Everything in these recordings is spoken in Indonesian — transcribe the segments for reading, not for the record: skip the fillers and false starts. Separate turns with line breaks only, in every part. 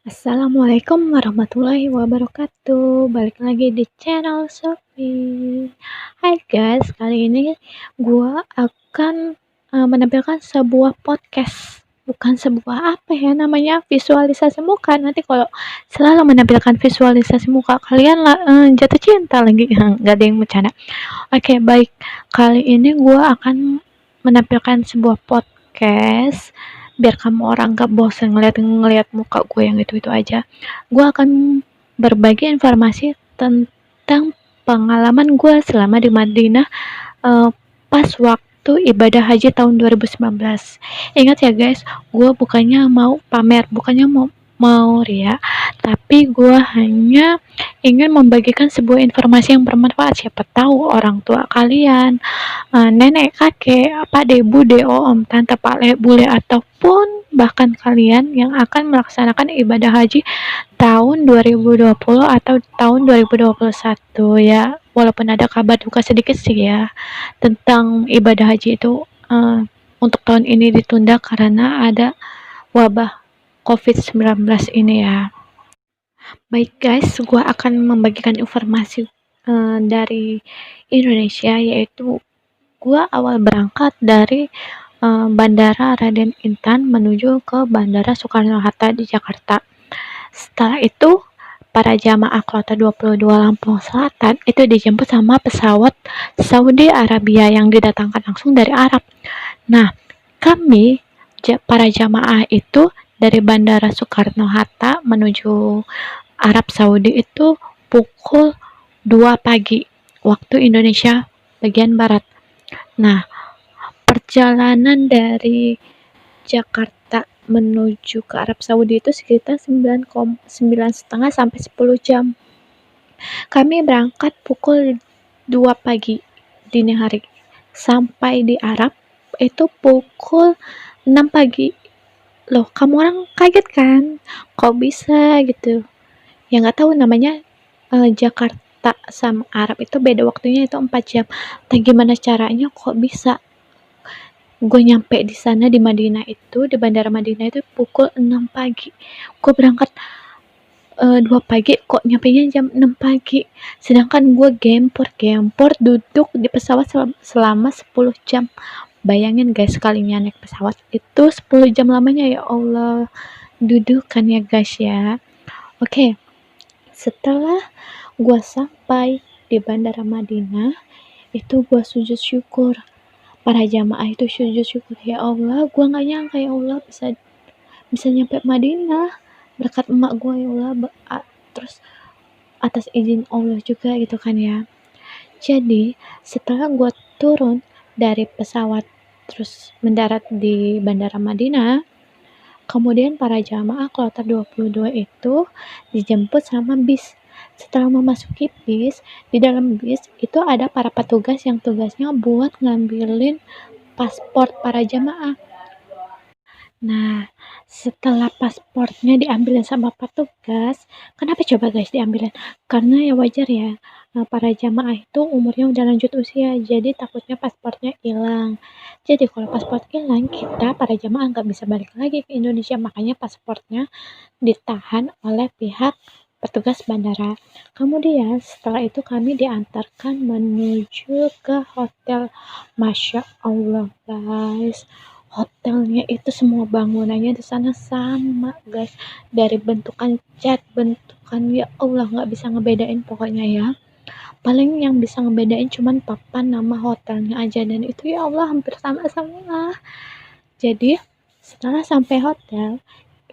Assalamualaikum warahmatullahi wabarakatuh. Balik lagi di channel Sofi. Hai guys, kali ini gua akan menampilkan sebuah podcast. Bukan sebuah apa ya namanya visualisasi muka. Nanti kalau selalu menampilkan visualisasi muka kalian lah jatuh cinta lagi. Gak ada yang bercanda. Oke, baik. Kali ini gua akan menampilkan sebuah podcast biar kamu orang gak bosan ngeliat muka gue yang itu aja. Gue akan berbagi informasi tentang pengalaman gue selama di Madinah pas waktu ibadah haji tahun 2019. Ingat ya guys, gue bukannya mau pamer, bukannya mau ria, tapi gue hanya ingin membagikan sebuah informasi yang bermanfaat. Siapa tahu orang tua kalian, nenek, kakek, pak de, bude, om, tante, pak le, bule, ataupun bahkan kalian yang akan melaksanakan ibadah haji tahun 2020 atau tahun 2021 ya. Walaupun ada kabar duka sedikit sih ya tentang ibadah haji itu untuk tahun ini ditunda karena ada wabah COVID-19 ini ya. Baik guys, gua akan membagikan informasi dari Indonesia, yaitu gua awal berangkat dari Bandara Raden Intan menuju ke Bandara Soekarno-Hatta di Jakarta. Setelah itu, para jamaah kloter 22 Lampung Selatan itu dijemput sama pesawat Saudi Arabia yang didatangkan langsung dari Arab. Nah, kami para jamaah itu dari Bandara Soekarno-Hatta menuju Arab Saudi itu pukul 2 pagi waktu Indonesia bagian barat. Nah, perjalanan dari Jakarta menuju ke Arab Saudi itu sekitar 9,5 sampai 10 jam. Kami berangkat pukul 2 pagi dini hari. Sampai di Arab itu pukul 6 pagi. Loh, kamu orang kaget kan? Kok bisa gitu? Ya nggak tahu namanya Jakarta sama Arab itu beda waktunya itu 4 jam. Tapi gimana caranya kok bisa? Gue nyampe di sana di Madinah itu, di Bandara Madinah itu pukul 6 pagi. Gue berangkat 2 pagi, kok nyampenya jam 6 pagi. Sedangkan gue gempor duduk di pesawat selama 10 jam. Bayangin guys, sekalinya naik pesawat itu 10 jam lamanya, ya Allah. Duduk kan ya guys ya. Oke, setelah gue sampai di Bandara Madinah, itu gue sujud syukur. Para jamaah itu sujud syukur, ya Allah, gue gak nyangka ya Allah bisa nyampe Madinah berkat emak gue ya Allah, terus atas izin Allah juga gitu kan ya. Jadi setelah gue turun dari pesawat terus mendarat di Bandara Madinah, kemudian para jamaah kloter 22 itu dijemput sama bis. Setelah memasuki bis, di dalam bis itu ada para petugas yang tugasnya buat ngambilin paspor para jamaah. Nah, setelah paspornya diambilin sama petugas, kenapa coba guys diambilin? Karena ya wajar ya, para jamaah itu umurnya udah lanjut usia, jadi takutnya paspornya hilang. Jadi kalau paspor hilang, kita para jamaah nggak bisa balik lagi ke Indonesia, makanya paspornya ditahan oleh pihak petugas bandara. Kemudian setelah itu kami diantarkan menuju ke hotel. Masya Allah guys, hotelnya itu semua bangunannya di sana sama guys, dari bentukan cat, bentukan ya Allah nggak bisa ngebedain pokoknya ya. Paling yang bisa ngebedain cuman papan nama hotelnya aja, dan itu ya Allah hampir sama-sama. Jadi setelah sampai hotel,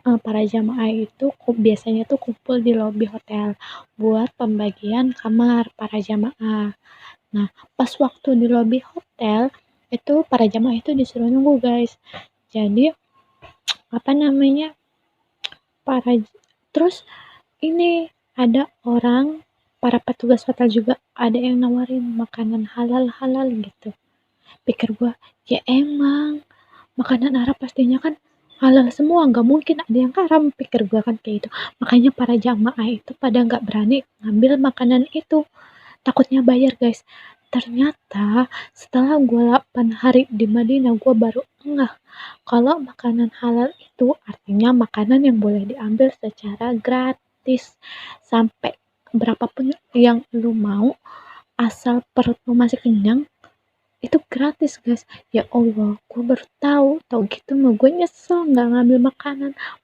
para jamaah itu biasanya tuh kumpul di lobi hotel buat pembagian kamar para jamaah. Nah, pas waktu di lobi hotel itu para jamaah itu disuruh nunggu guys. Jadi apa namanya, para terus ini ada orang, para petugas hotel juga ada yang nawarin makanan halal gitu. Pikir gua, ya emang makanan Arab pastinya kan halal semua, nggak mungkin ada yang haram, pikir gua kan kayak gitu. Makanya para jamaah itu pada nggak berani ngambil makanan itu, takutnya bayar guys. Ternyata setelah gua 8 hari di Madinah, gua baru Enggak, kalau makanan halal itu artinya makanan yang boleh diambil secara gratis. Sampai berapapun yang lu mau, asal perut lu masih kenyang, itu gratis guys. Ya Allah, gue baru tahu gitu mah gue nyesel nggak ngambil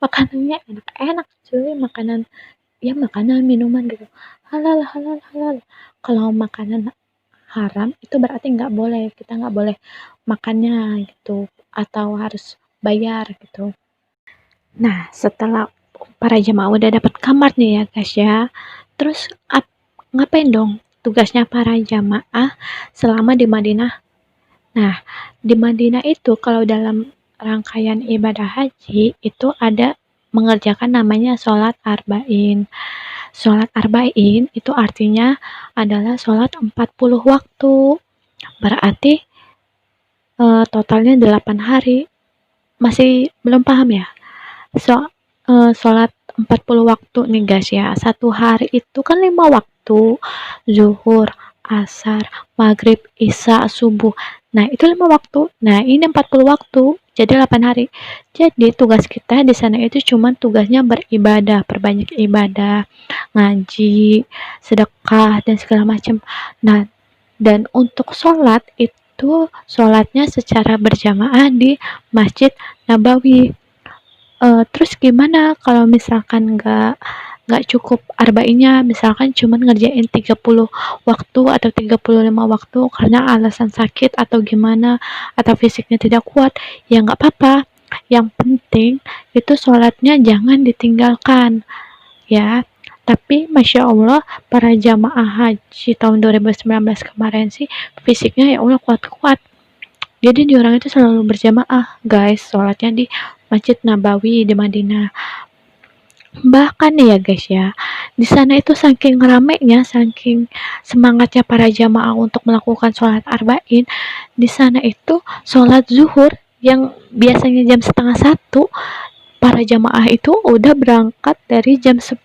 makanannya enak-enak cuy, makanan minuman gitu, halal halal halal. Kalau makanan haram itu berarti nggak boleh, kita nggak boleh makannya gitu, atau harus bayar gitu. Nah, setelah para jemaah udah dapat kamar nih ya guys ya, terus ngapain dong tugasnya para jamaah selama di Madinah? Nah, di Madinah itu kalau dalam rangkaian ibadah haji itu ada mengerjakan namanya sholat arba'in. Sholat arba'in itu artinya adalah sholat 40 waktu. Berarti totalnya 8 hari. Masih belum paham ya? So, sholat 40 waktu nih guys ya. Satu hari itu kan 5 waktu. Zuhur, asar, maghrib, isya, subuh. Nah, itu 5 waktu. Nah, ini 40 waktu. Jadi 8 hari. Jadi tugas kita di sana itu cuman tugasnya beribadah, perbanyak ibadah, ngaji, sedekah dan segala macam. Nah, dan untuk sholat itu sholatnya secara berjamaah di Masjid Nabawi. Terus gimana kalau misalkan nggak cukup arba'innya, misalkan cuman ngerjain 30 waktu atau 35 waktu karena alasan sakit atau gimana, atau fisiknya tidak kuat, ya nggak apa-apa. Yang penting itu sholatnya jangan ditinggalkan ya. Tapi Masya Allah, para jamaah haji tahun 2019 kemarin sih fisiknya ya Allah kuat-kuat. Jadi di orang itu selalu berjamaah guys, sholatnya di Masjid Nabawi di Madinah. Bahkan nih ya guys ya, di sana itu saking ramenya, saking semangatnya para jamaah untuk melakukan sholat arba'in, di sana itu sholat zuhur yang biasanya jam setengah satu, para jamaah itu udah berangkat dari jam 10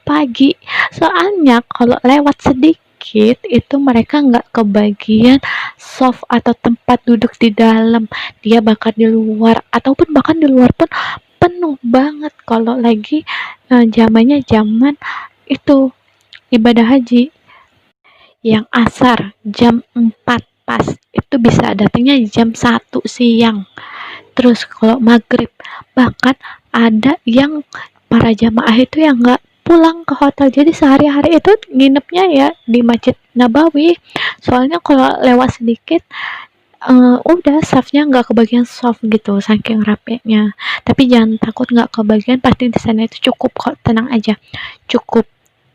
pagi. Soalnya kalau lewat sedikit itu mereka nggak kebagian soft atau tempat duduk di dalam. Dia bakal di luar, ataupun bahkan di luar pun penuh banget kalau lagi zamannya zaman itu ibadah haji. Yang asar jam 4 pas itu bisa datangnya jam 1 siang. Terus kalau maghrib, bahkan ada yang para jamaah itu yang nggak pulang ke hotel, jadi sehari-hari itu nginepnya ya di Masjid Nabawi. Soalnya kalau lewat sedikit udah safnya nggak kebagian soft gitu saking rapenya. Tapi jangan takut nggak kebagian, pasti di sana itu cukup kok, tenang aja, cukup.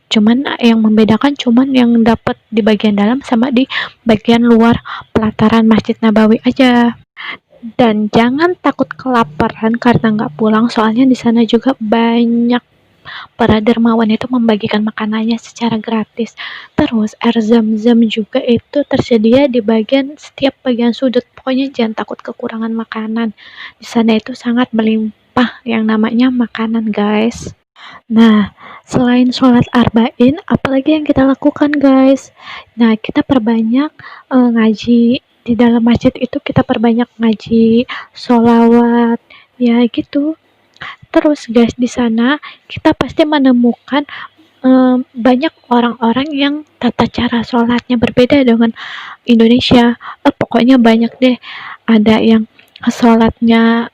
Cuman yang membedakan cuman yang dapat di bagian dalam sama di bagian luar pelataran Masjid Nabawi aja. Dan jangan takut kelaparan karena nggak pulang, soalnya di sana juga banyak para dermawan itu membagikan makanannya secara gratis. Terus air zam-zam juga itu tersedia di setiap bagian sudut. Pokoknya jangan takut kekurangan makanan. Di sana itu sangat melimpah yang namanya makanan, guys. Nah, selain sholat arba'in, apalagi yang kita lakukan, guys? Nah, kita perbanyak ngaji. Di dalam masjid itu kita perbanyak ngaji, sholawat, ya gitu. Terus guys, di sana kita pasti menemukan banyak orang-orang yang tata cara sholatnya berbeda dengan Indonesia. Pokoknya banyak deh. Ada yang sholatnya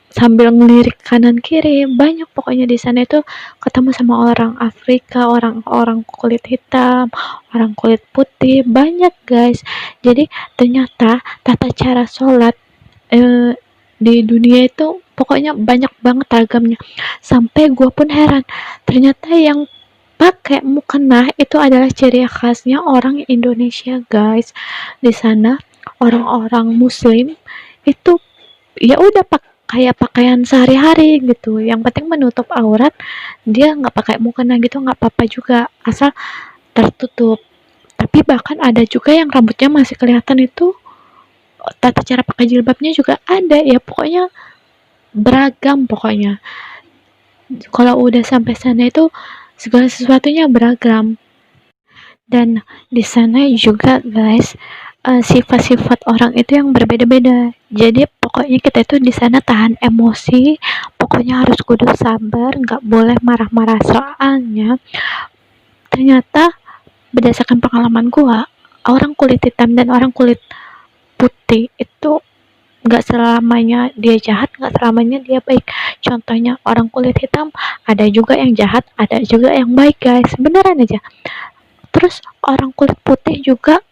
sambil ngelirik kanan kiri. Banyak pokoknya di sana itu ketemu sama orang Afrika, orang-orang kulit hitam, orang kulit putih. Banyak guys. Jadi ternyata tata cara sholat di dunia itu pokoknya banyak banget ragamnya, sampai gue pun heran ternyata yang pakai mukena itu adalah ciri khasnya orang Indonesia guys. Di sana orang-orang muslim itu ya udah kayak pakaian sehari-hari gitu, yang penting menutup aurat, dia nggak pakai mukena gitu nggak apa-apa juga asal tertutup. Tapi bahkan ada juga yang rambutnya masih kelihatan, itu tata cara pakai jilbabnya juga ada ya, pokoknya beragam pokoknya. Kalau udah sampai sana itu segala sesuatunya beragam. Dan di sana juga guys, sifat-sifat orang itu yang berbeda-beda. Jadi pokoknya kita itu di sana tahan emosi, pokoknya harus kudu sabar, nggak boleh marah-marah. Soalnya ternyata berdasarkan pengalaman gua, orang kulit hitam dan orang kulit putih itu nggak selamanya dia jahat, nggak selamanya dia baik. Contohnya orang kulit hitam, ada juga yang jahat, ada juga yang baik guys, beneran aja. Terus orang kulit putih juga,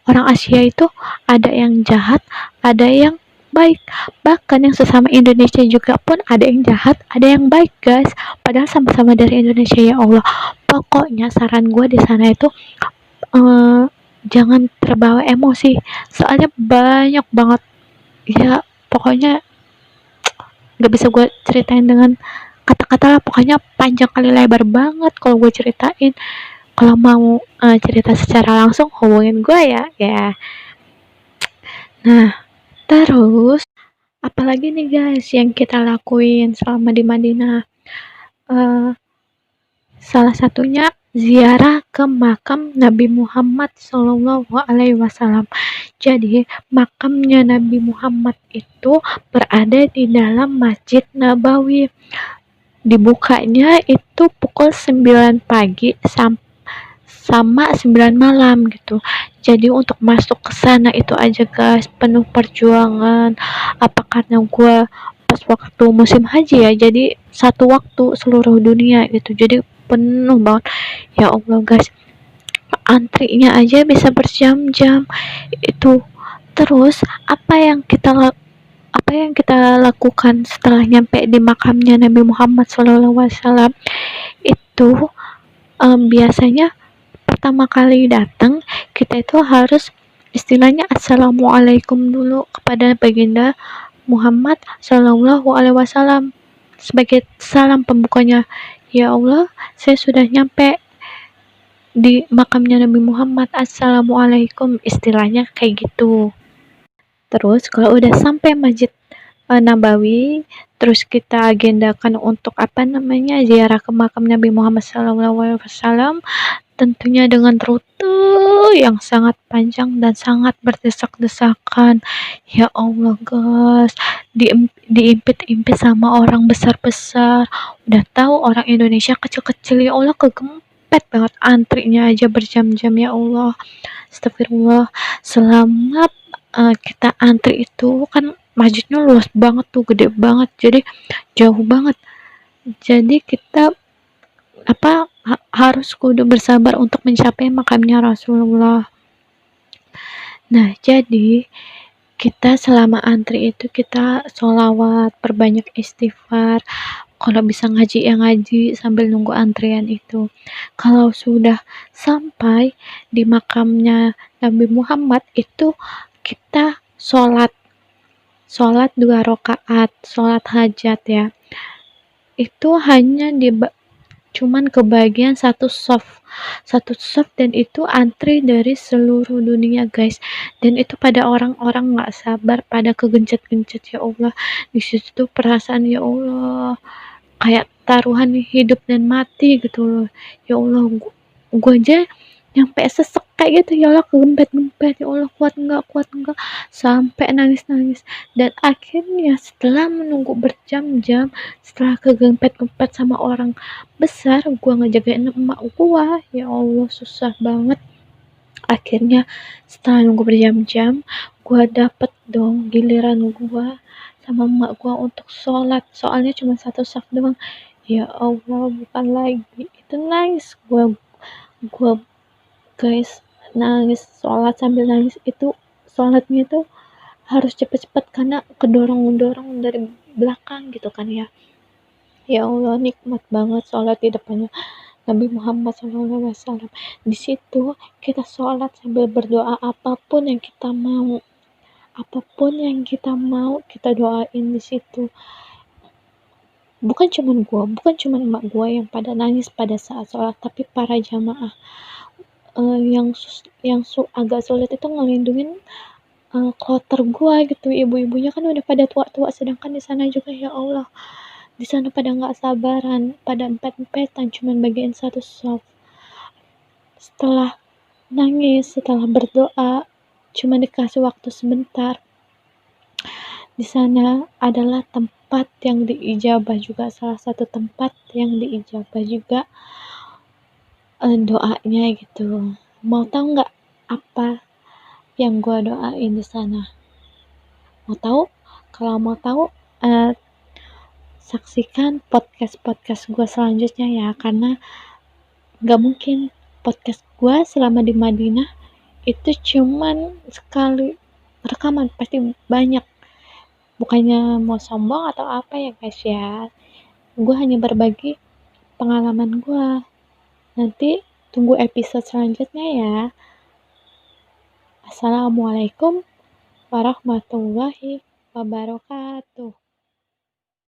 orang Asia itu ada yang jahat, ada yang baik. Bahkan yang sesama Indonesia juga pun ada yang jahat, ada yang baik guys. Padahal sama-sama dari Indonesia, ya Allah. Pokoknya saran gue di sana itu eh, jangan terbawa emosi. Soalnya banyak banget ya, pokoknya nggak bisa gue ceritain dengan kata-kata lah. Pokoknya panjang kali lebar banget kalau gue ceritain. Kalau mau cerita secara langsung hubungin gue ya. Nah, terus apalagi nih guys yang kita lakuin selama di Madinah? Eh, Salah satunya ziarah ke makam Nabi Muhammad Shallallahu Alaihi Wasallam. Jadi makamnya Nabi Muhammad itu berada di dalam Masjid Nabawi. Dibukanya itu pukul 9 pagi sampai sama 9 malam gitu. Jadi untuk masuk ke sana itu aja guys penuh perjuangan. Apa karena gue pas waktu musim haji ya, jadi satu waktu seluruh dunia gitu. Jadi penuh banget. Ya Allah guys, antrinya aja bisa berjam-jam itu. Terus apa yang kita lakukan setelah nyampe di makamnya Nabi Muhammad SAW itu, biasanya pertama kali datang kita itu harus istilahnya assalamualaikum dulu kepada baginda Muhammad Shallallahu Alaihi Wasallam sebagai salam pembukanya. Ya Allah, saya sudah nyampe di makamnya Nabi Muhammad, assalamualaikum, istilahnya kayak gitu. Terus kalau udah sampai Masjid Nabawi, terus kita agendakan untuk apa namanya ziarah ke makam Nabi Muhammad SAW, tentunya dengan rute yang sangat panjang dan sangat berdesak-desakan. Ya Allah guys, diimpit-impit sama orang besar-besar. Udah tahu orang Indonesia kecil-kecil, ya Allah kegempet banget, antrinya aja berjam-jam. Ya Allah, astagfirullah. Selama kita antri itu kan masjidnya luas banget tuh, gede banget, jadi jauh banget. Jadi kita harus kudu bersabar untuk mencapai makamnya Rasulullah. Nah, jadi kita selama antri itu kita sholawat, perbanyak istighfar. Kalau bisa ngaji ya ngaji sambil nunggu antrian itu. Kalau sudah sampai di makamnya Nabi Muhammad itu kita sholat 2 rakaat, sholat hajat ya. Itu hanya cuman kebagian satu soft dan itu antri dari seluruh dunia guys. Dan itu pada orang-orang nggak sabar, pada kegencet-gencet. Ya Allah, di situ tuh perasaan ya Allah kayak taruhan hidup dan mati gitu loh. Ya Allah, gua aja nyampe sesek kayak gitu. Ya Allah, kegempet-gempet. Ya Allah, kuat enggak sampai nangis-nangis. Dan akhirnya setelah menunggu berjam-jam, setelah kegempet-gempet sama orang besar, gua ngejagain emak gua. Ya Allah, susah banget. Akhirnya setelah nunggu berjam-jam, gua dapet dong giliran gua sama emak gua untuk sholat. Soalnya cuma satu saf doang. Ya Allah, bukan lagi itu nangis gua guys, nangis, sholat sambil nangis. Itu sholatnya itu harus cepet-cepet karena kedorong-dorong dari belakang gitu kan ya. Ya Allah, nikmat banget sholat di depannya Nabi Muhammad SAW. Di situ kita sholat sambil berdoa, apapun yang kita mau kita doain di situ. Bukan cuma emak gua yang pada nangis pada saat sholat, tapi para jamaah yang agak sulit itu ngelindungin kloter gua gitu. Ibu-ibunya kan udah pada tua-tua, sedangkan di sana juga ya Allah, di sana pada nggak sabaran, pada empet-empetan cuman bagian satu soft. Setelah nangis, setelah berdoa, cuma dikasih waktu sebentar. Di sana adalah tempat yang diijabah juga, salah satu tempat yang diijabah juga doanya gitu. Mau tahu nggak apa yang gua doain di sana? Mau tahu? Kalau mau tahu, uh, saksikan podcast gua selanjutnya ya, karena nggak mungkin podcast gua selama di Madinah itu cuman sekali rekaman, pasti banyak. Bukannya mau sombong atau apa ya guys ya, gue hanya berbagi pengalaman gue. Nanti tunggu episode selanjutnya ya. Assalamualaikum warahmatullahi wabarakatuh.